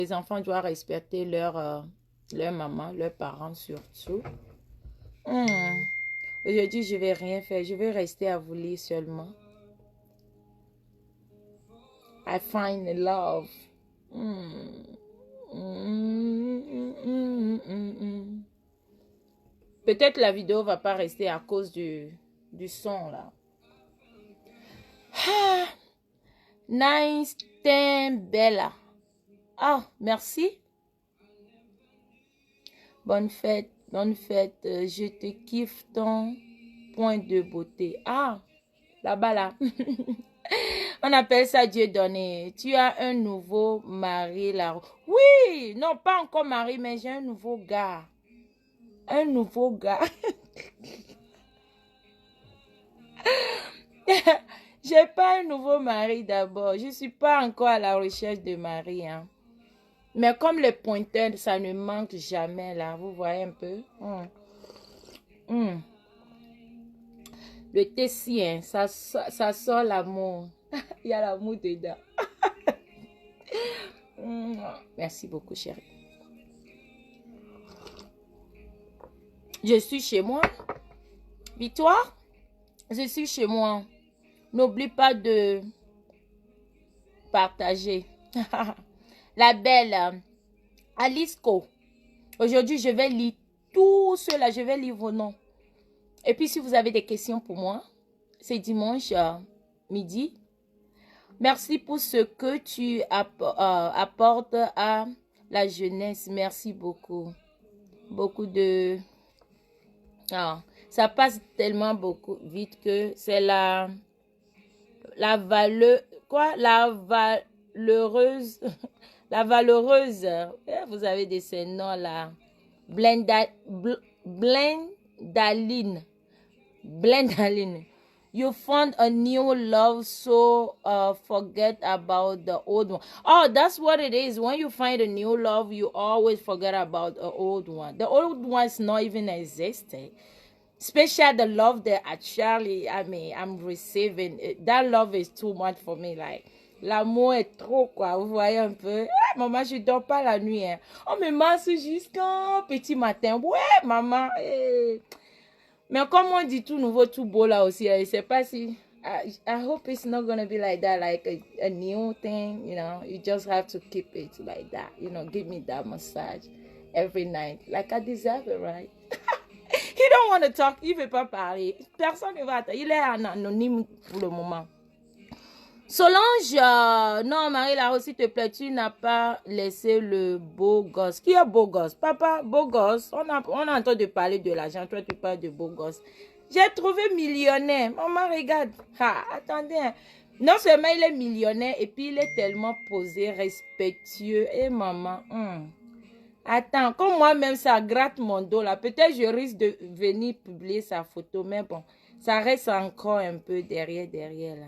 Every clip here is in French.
Les enfants doivent respecter leur maman, leurs parents surtout. Hmm. Aujourd'hui, je vais rien faire. Je vais rester à vous lire seulement. I find love. Hmm. Peut-être la vidéo va pas rester à cause du son là. Ah, nice, bella. Ah, merci. Bonne fête, bonne fête. Je te kiffe ton point de beauté. Ah, là-bas là. On appelle ça Dieu donné. Tu as un nouveau mari là. Oui, non, pas encore mari, mais j'ai un nouveau gars. Un nouveau gars. J'ai pas un nouveau mari d'abord. Je suis pas encore à la recherche de mari. Hein. Mais comme les pointeurs, ça ne manque jamais là. Vous voyez un peu. Le Tessie, hein, ça sort l'amour. Il y a l'amour dedans. Merci beaucoup, chérie. Je suis chez moi. Victoire, je suis chez moi. N'oublie pas de partager. La belle Alisco. Aujourd'hui, je vais lire tout cela. Je vais lire vos noms. Et puis, si vous avez des questions pour moi, c'est dimanche midi. Merci pour ce que tu apportes à la jeunesse. Merci beaucoup. Beaucoup de... Ah, ça passe tellement vite que c'est la valeur... Quoi? La valeureuse... La valeureuse. Vous avez de ces noms-là. Blendaline. Blendaline. You found a new love, so forget about the old one. Oh, that's what it is. When you find a new love, you always forget about the old one. The old one's not even existing. Especially the love that actually, I'm receiving. That love is too much for me. Like, l'amour est trop, quoi. Vous voyez un peu? Ah, maman, je dors pas la nuit. Hein. On me masse jusqu'à petit matin. Ouais, maman. Mais comme on dit tout nouveau, tout beau là aussi, je sais pas si... I hope it's not gonna be like that, like a new thing, you know. You just have to keep it like that, you know. Give me that massage every night, like I deserve it, right? He don't want to talk, il veut pas parler. Personne ne va attendre. Il est anonyme pour le moment. Solange, non, Marie-Lara, s'il te plaît, tu n'as pas laissé le beau gosse. Qui est beau gosse? Papa, beau gosse. On a entendu parler de l'argent. Toi, tu parles de beau gosse. J'ai trouvé millionnaire. Maman, regarde. Ah, attendez. Hein. Non seulement il est millionnaire, et puis il est tellement posé, respectueux. Et maman, attends, comme moi-même, ça gratte mon dos là. Peut-être je risque de venir publier sa photo, mais bon, ça reste encore un peu derrière là.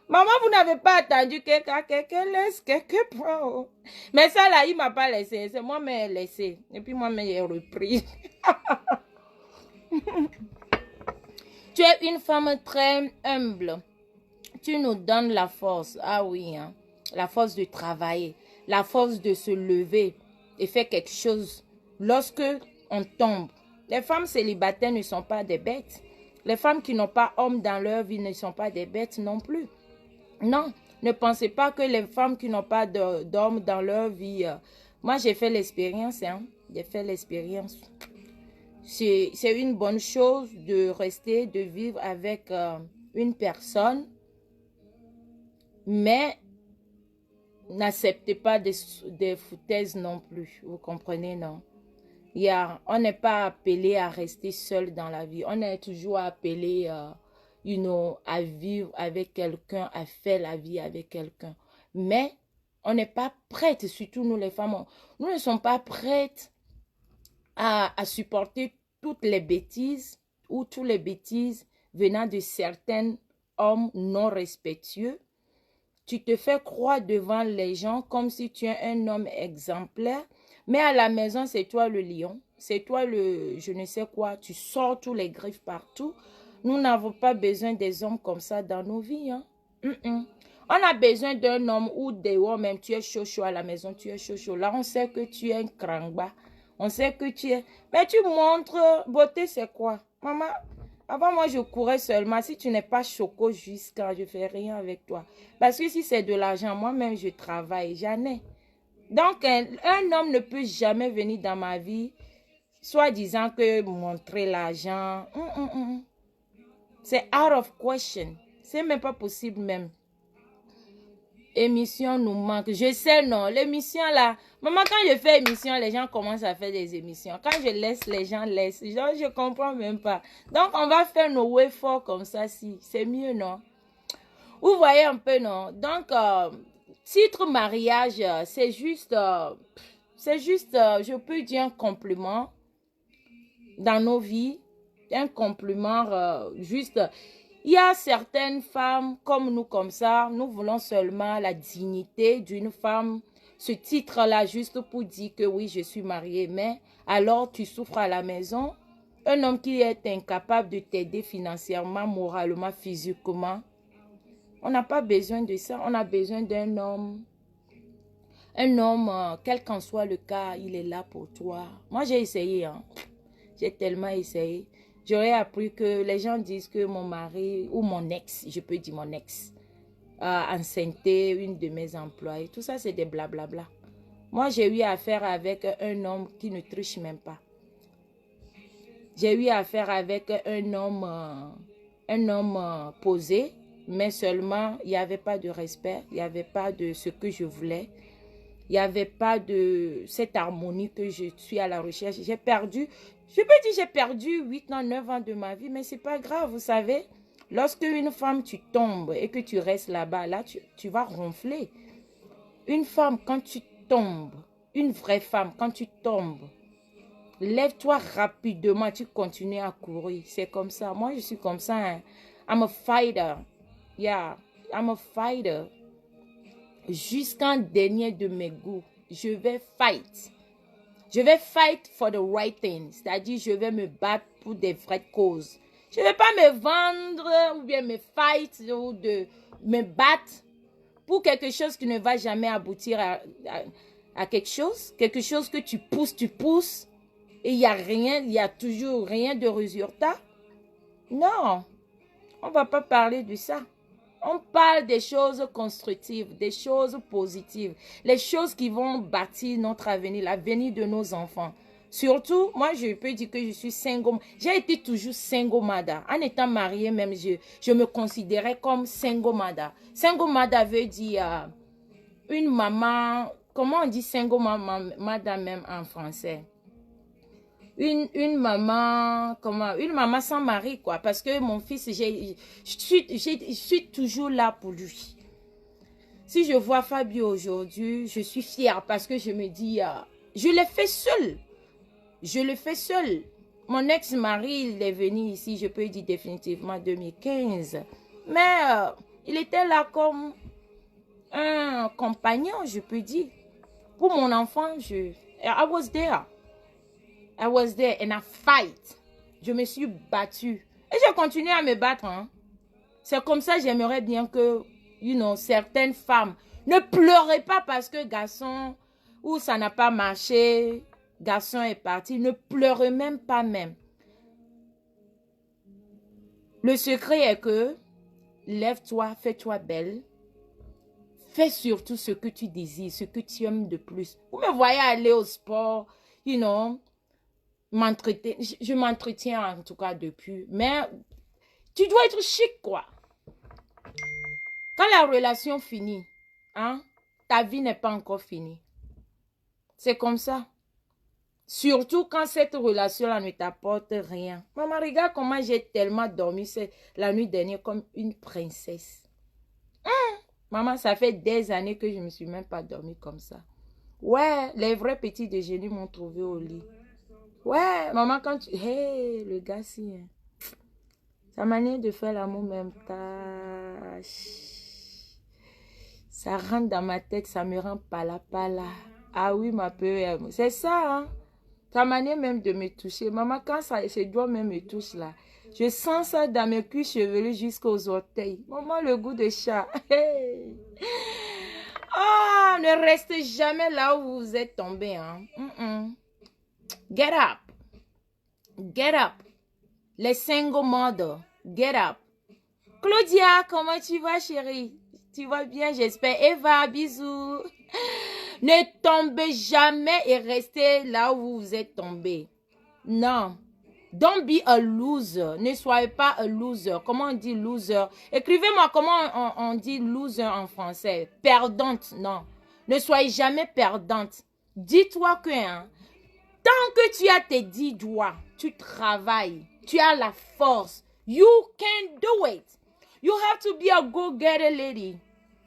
Maman, vous n'avez pas attendu que quelqu'un laisse, quelqu'un prend. Mais ça là, il ne m'a pas laissé. C'est moi qui l'ai laissé. Et puis moi, j'ai repris. Tu es une femme très humble. Tu nous donnes la force. Ah oui, hein. La force de travailler. La force de se lever et faire quelque chose lorsque on tombe. Les femmes célibataires ne sont pas des bêtes. Les femmes qui n'ont pas homme dans leur vie ne sont pas des bêtes non plus. Non, ne pensez pas que les femmes qui n'ont pas d'hommes dans leur vie... moi, j'ai fait l'expérience, hein. J'ai fait l'expérience. C'est une bonne chose de rester, de vivre avec une personne. Mais n'acceptez pas des foutaises non plus. Vous comprenez, non? On n'est pas appelé à rester seul dans la vie. On est toujours appelé... à vivre avec quelqu'un, à faire la vie avec quelqu'un. Mais on n'est pas prête, surtout nous les femmes, nous ne sommes pas prêtes à supporter toutes les bêtises ou toutes les bêtises venant de certains hommes non respectueux. Tu te fais croire devant les gens comme si tu es un homme exemplaire, mais à la maison, c'est toi le lion, c'est toi le je ne sais quoi, tu sors tous les griffes partout. Nous n'avons pas besoin des hommes comme ça dans nos vies. Hein? On a besoin d'un homme ou des hommes, même tu es chaud chaud à la maison, tu es chaud chaud. Là, on sait que tu es un krangba. On sait que tu es... Mais tu montres, beauté, c'est quoi? Maman, avant moi, je courais seulement. Si tu n'es pas choco jusqu'à, je fais rien avec toi. Parce que si c'est de l'argent, moi-même, je travaille, j'en ai. Donc, un homme ne peut jamais venir dans ma vie, soit disant que montrer l'argent. C'est out of question. C'est même pas possible même. Émission nous manque. Je sais, non. L'émission là. Maman, quand je fais émission, les gens commencent à faire des émissions. Quand je laisse, les gens laissent. Genre, je comprends même pas. Donc, on va faire nos way forts comme ça, si. C'est mieux, non? Vous voyez un peu, non? Donc, titre mariage, c'est juste, je peux dire un compliment dans nos vies. Un compliment, juste... Il y a certaines femmes comme nous, comme ça, nous voulons seulement la dignité d'une femme. Ce titre-là, juste pour dire que oui, je suis mariée, mais alors tu souffres à la maison. Un homme qui est incapable de t'aider financièrement, moralement, physiquement. On n'a pas besoin de ça. On a besoin d'un homme. Un homme, quel qu'en soit le cas, il est là pour toi. Moi, j'ai essayé, hein. J'ai tellement essayé. J'aurais appris que les gens disent que mon mari ou mon ex, je peux dire mon ex, a enceinté une de mes employées. Tout ça, c'est des blablabla. Moi, j'ai eu affaire avec un homme qui ne triche même pas. J'ai eu affaire avec un homme posé, mais seulement, il n'y avait pas de respect, il n'y avait pas de ce que je voulais. Il n'y avait pas de cette harmonie que je suis à la recherche. J'ai perdu... Je peux dire j'ai perdu 8 ans, 9 ans de ma vie, mais c'est pas grave, vous savez. Lorsque une femme, tu tombes et que tu restes là-bas, là, tu vas ronfler. Une femme, quand tu tombes, une vraie femme, quand tu tombes, lève-toi rapidement, tu continues à courir. C'est comme ça. Moi, je suis comme ça. Hein. I'm a fighter. Yeah, I'm a fighter. Jusqu'en dernier de mes goûts, je vais fight. Je vais fight for the right thing. C'est-à-dire, je vais me battre pour des vraies causes. Je ne vais pas me vendre ou bien me fight ou me battre pour quelque chose qui ne va jamais aboutir à quelque chose. Quelque chose que tu pousses et il y a toujours rien de résultat. Non, on ne va pas parler de ça. On parle des choses constructives, des choses positives, les choses qui vont bâtir notre avenir, l'avenir de nos enfants. Surtout, moi, je peux dire que je suis single. J'ai été toujours single mother. En étant mariée, même, je me considérais comme single mother. Single mother veut dire une maman, comment on dit single mother même en français? Une maman, une maman sans mari, quoi. Parce que mon fils, je suis toujours là pour lui. Si je vois Fabio aujourd'hui, je suis fière parce que je me dis, je l'ai fait seule. Je le fais seule. Mon ex-mari, il est venu ici, je peux dire définitivement 2015. Mais il était là comme un compagnon, je peux dire. Pour mon enfant, I was there. I was there and I fight. Je me suis battue. Et je continue à me battre. Hein. C'est comme ça, j'aimerais bien que, certaines femmes ne pleurez pas parce que garçon, ou ça n'a pas marché, garçon est parti. Ne pleurez même pas même. Le secret est que, lève-toi, fais-toi belle. Fais surtout ce que tu désires, ce que tu aimes de plus. Vous me voyez aller au sport, je m'entretiens en tout cas depuis, mais tu dois être chic quoi. Quand la relation finit, hein, ta vie n'est pas encore finie. C'est comme ça. Surtout quand cette relation-là ne t'apporte rien. Maman, regarde comment j'ai tellement dormi la nuit dernière comme une princesse. Maman, ça fait des années que je ne me suis même pas dormi comme ça. Ouais, les vrais petits déjeuners m'ont trouvé au lit. Ouais, maman, quand tu... Hey, le gars, si... Hein. Sa manière de faire l'amour même, ça rentre dans ma tête, ça me rend pala. Ah oui, ma peur, c'est ça, hein. Sa manière même de me toucher. Maman, quand ça, ses doigts même me touchent là, je sens ça dans mes cuirs chevelus jusqu'aux orteils. Maman, le goût de chat. Ah, ne restez jamais là où vous êtes tombé. Hein. Get up. Get up. Les single mothers, get up. Claudia, comment tu vas, chérie? Tu vas bien, j'espère. Eva, bisous. Ne tombez jamais et restez là où vous êtes tombé. Non. Don't be a loser. Ne soyez pas un loser. Comment on dit loser? Écrivez-moi comment on dit loser en français. Perdante, non. Ne soyez jamais perdante. Dis-toi que, hein, tant que tu as tes 10 doigts, tu travailles, tu as la force. You can do it. You have to be a go-getter lady.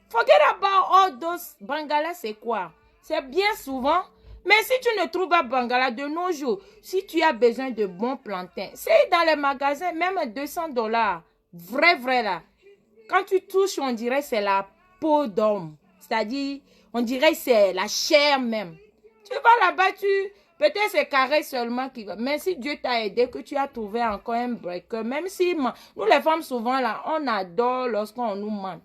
Forget about all those Bangala, c'est quoi? C'est bien souvent. Mais si tu ne trouves pas Bangala de nos jours, si tu as besoin de bons plantains, c'est dans les magasins, même $200. Vrai là. Quand tu touches, on dirait c'est la peau d'homme. C'est-à-dire, on dirait c'est la chair même. Tu vas là-bas, peut-être c'est carré seulement qui va. Mais si Dieu t'a aidé, que tu as trouvé encore un breaker, même si nous les femmes souvent là, on adore lorsqu'on nous ment.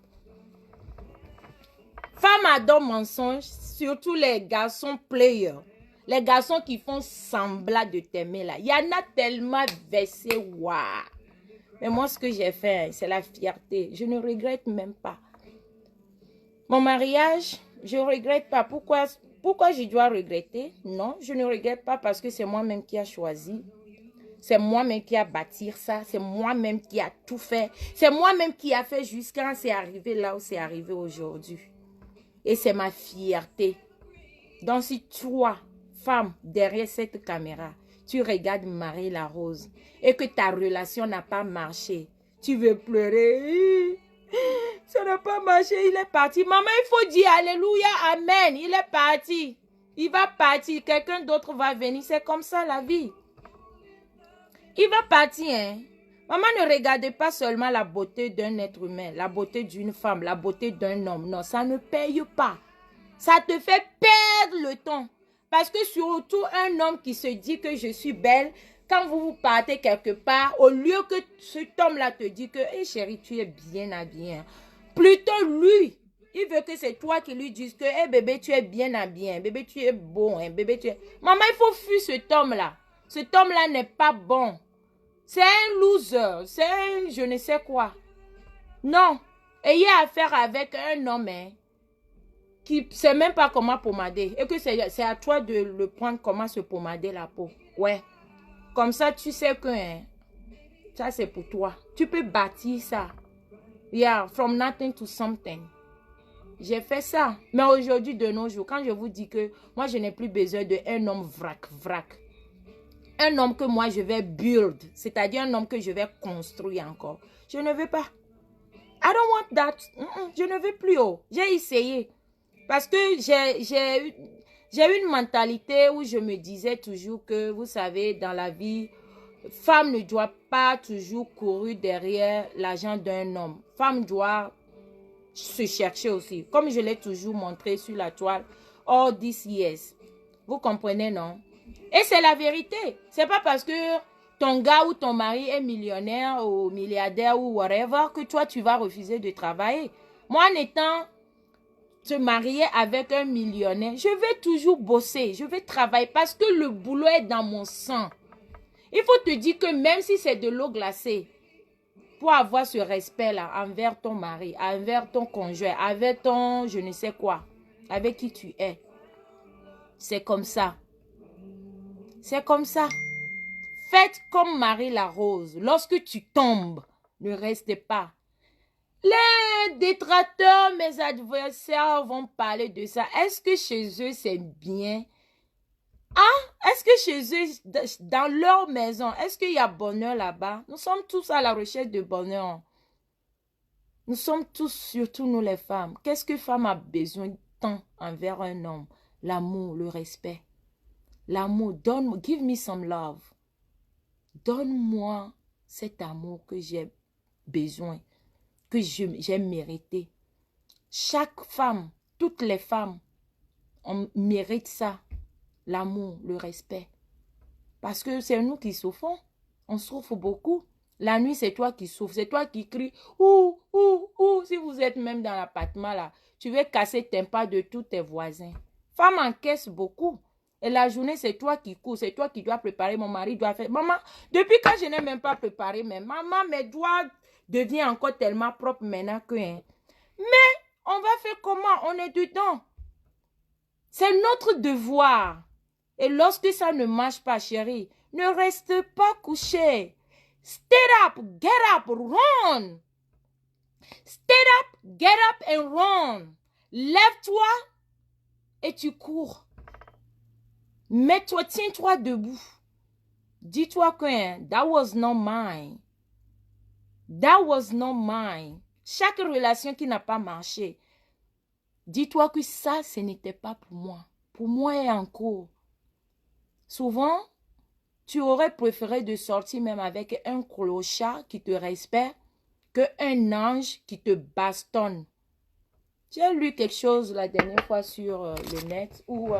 Femmes adorent mensonges, surtout les garçons players. Les garçons qui font semblant de t'aimer là. Il y en a tellement versé, waouh. Mais moi, ce que j'ai fait, c'est la fierté. Je ne regrette même pas. Mon mariage, je ne regrette pas. Pourquoi je dois regretter? Non, je ne regrette pas parce que c'est moi-même qui a choisi. C'est moi-même qui a bâti ça. C'est moi-même qui a tout fait. C'est moi-même qui a fait jusqu'à c'est arrivé là où c'est arrivé aujourd'hui. Et c'est ma fierté. Donc si toi, femme, derrière cette caméra, tu regardes Marie la Rose et que ta relation n'a pas marché, tu veux pleurer. Ça n'a pas marché, il est parti. Maman, il faut dire Alléluia, Amen. Il est parti. Il va partir. Quelqu'un d'autre va venir. C'est comme ça la vie. Il va partir, hein. Maman, ne regardez pas seulement la beauté d'un être humain, la beauté d'une femme, la beauté d'un homme. Non, ça ne paye pas. Ça te fait perdre le temps. Parce que surtout un homme qui se dit que je suis belle, quand vous partez quelque part, au lieu que cet homme-là te dit que, hé chérie, tu es bien habillée. Plutôt lui, il veut que c'est toi qui lui dises que, hé bébé, tu es bien habillé. Bébé, tu es beau. Hein, bébé, tu es... Maman, il faut fuir cet homme-là. Cet homme-là n'est pas bon. C'est un loser. C'est un je ne sais quoi. Non. Ayez affaire avec un homme qui ne sait même pas comment pomader. Et que c'est à toi de le prendre comment se pomader la peau. Ouais. Comme ça, tu sais que ça, c'est pour toi. Tu peux bâtir ça. Yeah, from nothing to something. J'ai fait ça. Mais aujourd'hui, de nos jours, quand je vous dis que moi, je n'ai plus besoin d'un homme vrac. Un homme que moi, je vais build. C'est-à-dire un homme que je vais construire encore. Je ne veux pas. I don't want that. Je ne veux plus. J'ai essayé. Parce que j'ai une mentalité où je me disais toujours que, vous savez, dans la vie, femme ne doit pas toujours courir derrière l'argent d'un homme. Femme doit se chercher aussi. Comme je l'ai toujours montré sur la toile, all these years. Vous comprenez, non? Et c'est la vérité. C'est pas parce que ton gars ou ton mari est millionnaire ou milliardaire ou whatever que toi, tu vas refuser de travailler. Moi, en étant se marier avec un millionnaire, je vais toujours bosser. Je vais travailler parce que le boulot est dans mon sang. Il faut te dire que même si c'est de l'eau glacée, pour avoir ce respect-là envers ton mari, envers ton conjoint, avec ton je ne sais quoi, avec qui tu es, c'est comme ça. C'est comme ça. Faites comme Marie la Rose. Lorsque tu tombes, ne restez pas. Les détracteurs, mes adversaires vont parler de ça. Est-ce que chez eux, c'est bien? Ah, est-ce que chez eux, dans leur maison, est-ce qu'il y a bonheur là-bas? Nous sommes tous à la recherche de bonheur. Nous sommes tous, surtout nous les femmes. Qu'est-ce que femme a besoin tant envers un homme? L'amour, le respect. L'amour, donne-moi, give me some love. Donne-moi cet amour que j'ai besoin, que j'ai mérité. Chaque femme, toutes les femmes, on mérite ça. L'amour, le respect. Parce que c'est nous qui souffrons. On souffre beaucoup. La nuit, c'est toi qui souffres. C'est toi qui cries. Ouh, ouh, ouh. Si vous êtes même dans l'appartement là, tu veux casser tes pas de tous tes voisins. Femme encaisse beaucoup. Et la journée, c'est toi qui cours. C'est toi qui dois préparer. Mon mari doit faire. Maman, depuis quand je n'ai même pas préparé, mais maman, mes doigts deviennent encore tellement propres maintenant que... Hein. Mais on va faire comment? On est dedans. C'est notre devoir. Et lorsque ça ne marche pas, chérie, ne reste pas couché. Stand up, get up, run. Stand up, get up and run. Lève-toi et tu cours. Mets-toi, tiens-toi debout. Dis-toi que that was not mine. That was not mine. Chaque relation qui n'a pas marché, dis-toi que ça, ce n'était pas pour moi. Pour moi et encore. Souvent, tu aurais préféré de sortir même avec un clochard qui te respecte qu'un ange qui te bastonne. J'ai lu quelque chose la dernière fois sur le net où